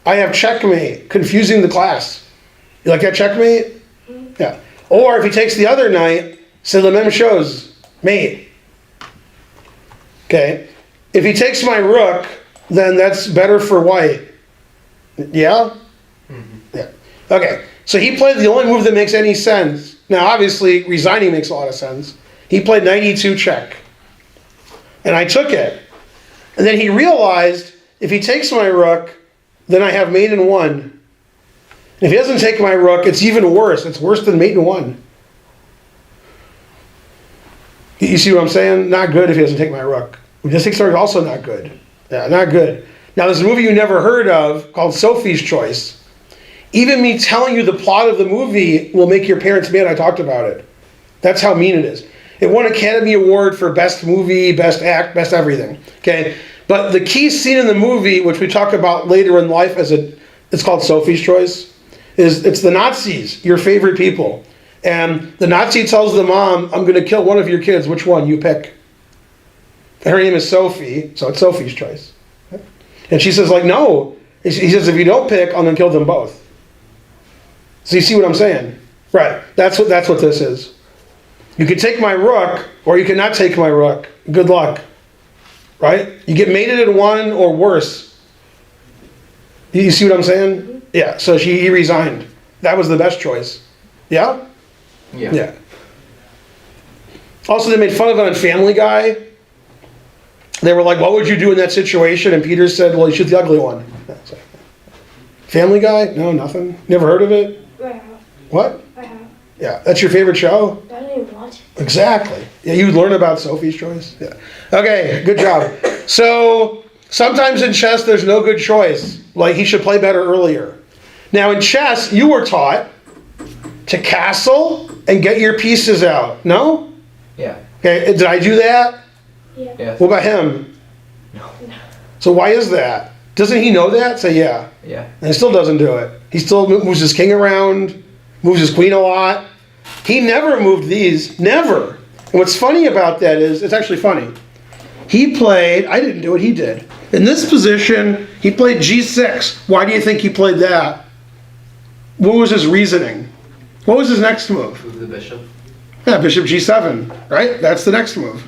I have checkmate, confusing the class. You like that checkmate? Yeah. Or if he takes the other knight, c'est la même chose, mate. Okay. If he takes my rook, then that's better for white. Yeah? Yeah. Okay. So he played the only move that makes any sense. Now, obviously, resigning makes a lot of sense. He played knight e2 check. And I took it. And then he realized, if he takes my rook, then I have mate in 1. If he doesn't take my rook, it's even worse. It's worse than mate in 1. You see what I'm saying? Not good if he doesn't take my rook. If he just takes my rook, also not good. Yeah, not good. Now, there's a movie you never heard of called Sophie's Choice. Even me telling you the plot of the movie will make your parents mad. I talked about it. That's how mean it is. It won Academy Award for Best Movie, Best Act, Best Everything. Okay? But the key scene in the movie, which we talk about later in life it's called Sophie's Choice, is it's the Nazis, your favorite people. And the Nazi tells the mom, I'm going to kill one of your kids. Which one? You pick. And her name is Sophie, so it's Sophie's Choice. And she says, like, no. He says, if you don't pick, I'm going to kill them both. So you see what I'm saying? Right. That's what this is. You can take my rook, or you cannot take my rook. Good luck. Right? You get mated in 1 or worse. You see what I'm saying? Mm-hmm. Yeah. So he resigned. That was the best choice. Yeah? Yeah. Yeah. Also, they made fun of it on Family Guy. They were like, what would you do in that situation? And Peter said, well, you shoot the ugly one. Family Guy? No, nothing. Never heard of it? I have. What? I have. Yeah, that's your favorite show? I don't even watch it. Exactly. Yeah, you learn about Sophie's Choice? Yeah. Okay, good job. So, sometimes in chess there's no good choice. Like, he should play better earlier. Now, in chess, you were taught to castle and get your pieces out. No? Yeah. Okay, did I do that? Yeah. What about him? No. So why is that? Doesn't he know that? Say yeah. Yeah. And he still doesn't do it. He still moves his king around, moves his queen a lot. He never moved these. Never. And what's funny about that is, it's actually funny. He played, I didn't do it, he did. In this position, he played g6. Why do you think he played that? What was his reasoning? What was his next move? Move the bishop. Yeah, bishop g7, right? That's the next move.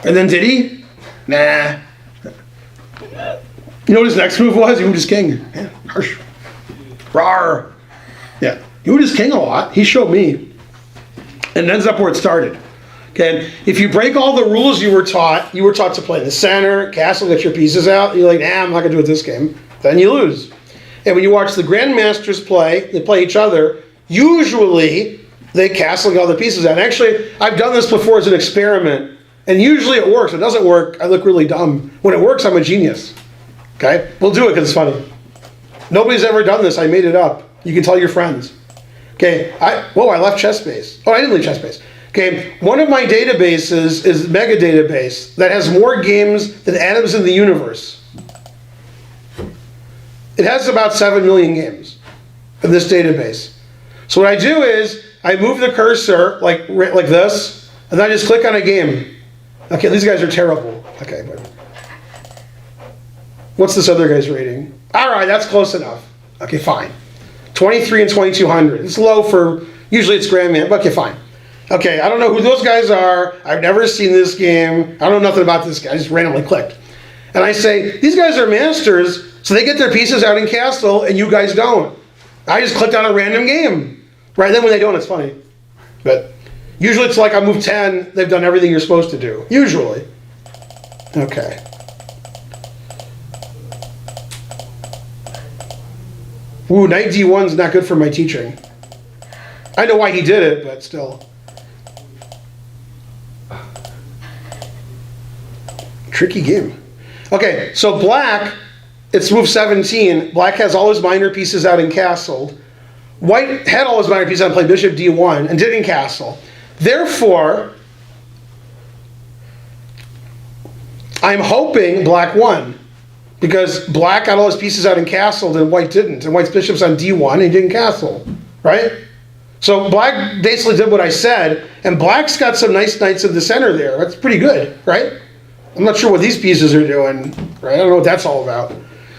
And then did he? Nah. You know what his next move was? He moved his king. Yeah, harsh. Rawr. Yeah, he moved his king a lot. He showed me. And it ends up where it started. Okay, if you break all the rules you were taught to play in the center, castle, get your pieces out, you're like, nah, I'm not going to do it this game. Then you lose. And when you watch the grandmasters play, they play each other, usually they castle and get all the pieces out. And actually, I've done this before as an experiment. And usually it works. If it doesn't work, I look really dumb. When it works, I'm a genius. Okay? We'll do it because it's funny. Nobody's ever done this. I made it up. You can tell your friends. Okay? I left ChessBase. Oh, I didn't leave ChessBase. Okay, one of my databases is Mega Database that has more games than atoms in the universe. It has about 7 million games in this database. So what I do is I move the cursor like this, and then I just click on a game. Okay, these guys are terrible. Okay, but what's this other guy's rating? All right, that's close enough. Okay, fine. 23 and 2200. It's low for, usually it's Grandman, but okay, fine. Okay, I don't know who those guys are. I've never seen this game. I don't know nothing about this guy. I just randomly clicked. And I say, these guys are masters, so they get their pieces out in Castle, and you guys don't. I just clicked on a random game. Right then when they don't, it's funny. But usually it's like I move 10, they've done everything you're supposed to do. Usually. Okay. Ooh, knight d1's not good for my teaching. I know why he did it, but still. Tricky game. Okay, so black, it's move 17. Black has all his minor pieces out in castle. White had all his minor pieces out and played bishop d1 and didn't castle. Therefore, I'm hoping black won. Because black got all his pieces out and castled and white didn't. And white's bishop's on d1 and he didn't castle, right? So black basically did what I said, and black's got some nice knights in the center there. That's pretty good, right? I'm not sure what these pieces are doing, right? I don't know what that's all about.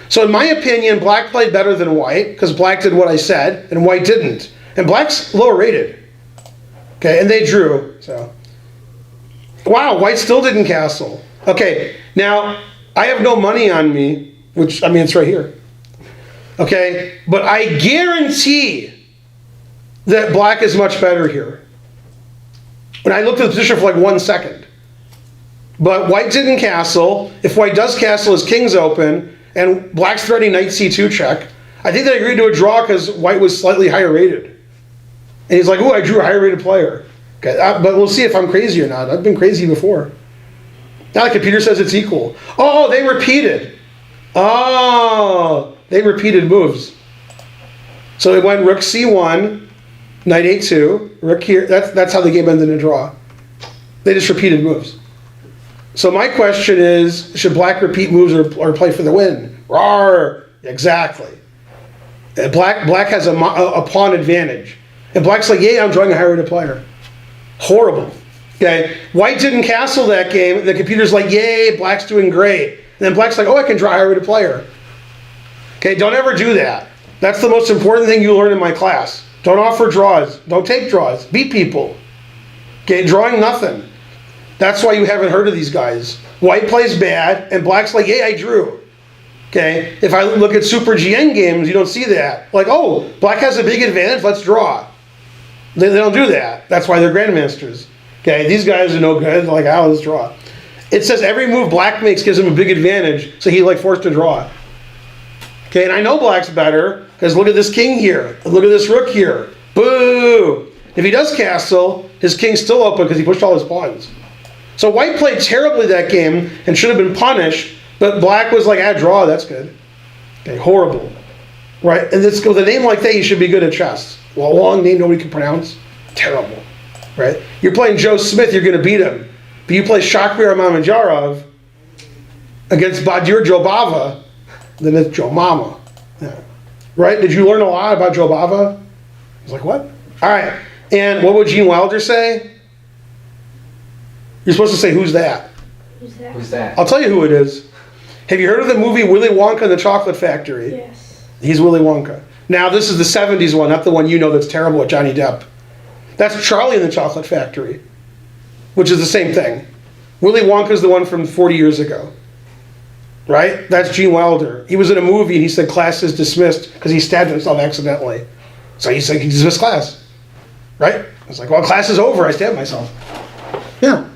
So in my opinion, black played better than white, because black did what I said, and white didn't. And black's lower rated. Okay, and they drew, so. Wow, white still didn't castle. Okay, now, I have no money on me, which, I mean, it's right here. Okay, but I guarantee that black is much better here. When I looked at the position for like 1 second. But white didn't castle. If white does castle, his king's open, and black's threatening knight c2 check. I think they agreed to a draw because white was slightly higher rated. And he's like, ooh, I drew a higher rated player. Okay, but we'll see if I'm crazy or not. I've been crazy before. Now the computer says it's equal. Oh, they repeated. Oh, they repeated moves. So it went rook c1, knight a2, rook here. That's how the game ended in a draw. They just repeated moves. So my question is, should black repeat moves or play for the win? Rawr, exactly. Black has a pawn advantage. And black's like, yeah, I'm drawing a higher rated player. Horrible. Okay, white didn't castle that game. The computer's like, yay, black's doing great. And then black's like, oh, I can draw a higher rated player. Okay, don't ever do that. That's the most important thing you learn in my class. Don't offer draws. Don't take draws. Beat people. Okay, drawing nothing. That's why you haven't heard of these guys. White plays bad, and black's like, hey, I drew. Okay, if I look at Super GN games, you don't see that. Like, oh, black has a big advantage, let's draw. They don't do that. That's why they're grandmasters. Okay, these guys are no good. They're like, oh, let's draw. It says every move black makes gives him a big advantage, so he like forced to draw. Okay, and I know black's better, because look at this king here. Look at this rook here. Boo! If he does castle, his king's still open because he pushed all his pawns. So white played terribly that game and should have been punished, but black was like, draw, that's good. Okay, horrible. Right, and with a name like that, you should be good at chess. Well, a long name nobody can pronounce, terrible. Right? You're playing Joe Smith, you're going to beat him. But you play Shakhriyar Mamedyarov against Badir Jobava, then it's Joe Mama. Yeah. Right? Did you learn a lot about Joe Bava? I was like, what? All right. And what would Gene Wilder say? You're supposed to say, who's that? Who's that? Who's that? I'll tell you who it is. Have you heard of the movie Willy Wonka and the Chocolate Factory? Yes. He's Willy Wonka. Now, this is the 70s one, not the one you know that's terrible with Johnny Depp. That's Charlie and the Chocolate Factory, which is the same thing. Willy Wonka's the one from 40 years ago. Right? That's Gene Wilder. He was in a movie and he said class is dismissed because he stabbed himself accidentally. So he said he dismissed class. Right? I was like, well, class is over. I stabbed myself. Yeah.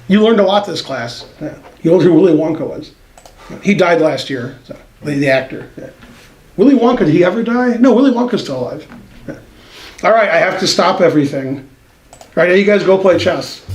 You learned a lot this class. Yeah. You learned who Willy Wonka was. He died last year, so, the actor. Yeah. Willy Wonka, did he ever die? No, Willy Wonka's still alive. Yeah. All right, I have to stop everything. All right, now you guys go play chess.